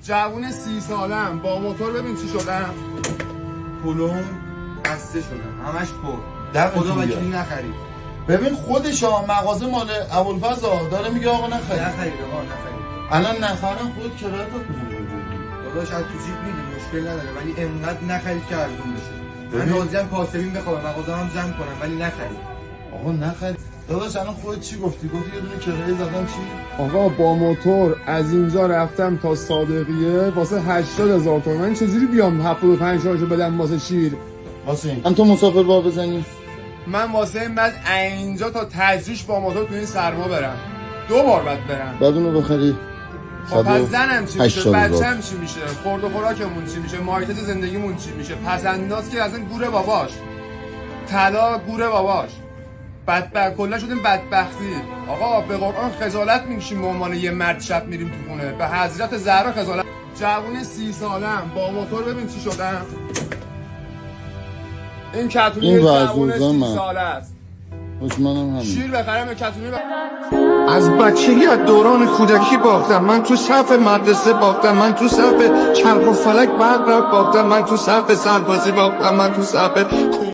جوون 30 سالم با موتور، ببین چی شدم. پولون بسته شدم همش پر. در خدا وکیلی نخرید. ببین خودش مغازه مال ابوالفضل داره میگه آقا نخرید آقا نخرید. الان نخرم خود کرایه بکنم. داداش از تو جیب میدی مشکل نداره، ولی انقدر نخرید که ارزون بشه. من راضیم پاسبین بخوام مغازه هم جمع کنم، ولی نخرید. آقا نخرید. داداش الان خودت چی گفتی؟ گفتی یه دونه کرایه زدم چی؟ آقا با موتور از اینجا رفتم تا صادقیه واسه 80,000 تومان. من چجوری بیام 75 تاشو بدم واسه شیر؟ واسه این تو مسافر با بزنی؟ من واسه این بعد اینجا تا تجریش با موتور تو این سرما برم 2 بار بعد برم. بعد اونو بخری. خب پس زنم چی میشه؟ 80,000. بچه‌م چی میشه؟ خورد و خوراکمون چی میشه؟ مارکت زندگیمون چی میشه؟ پسنداز که اصلا گوره باباش. طلا گوره باباش. بدبخت کلا شدیم بدبختی. آقا به قرآن خجالت میکشیم به عنوان یه مرد شب میریم تو خونه. به حضرت زهرا خجالت. جوون 30 سالم با موتور، ببین چی شدم. این کتونی جوون 30 ساله است. منم همین. شیر بخرم به کتونی از بچگی از دوران کودکی باختم، من تو صف مدرسه باختم، من تو صف چرخ و فلک برق باختم، من تو صف سربازی باختم، من تو صف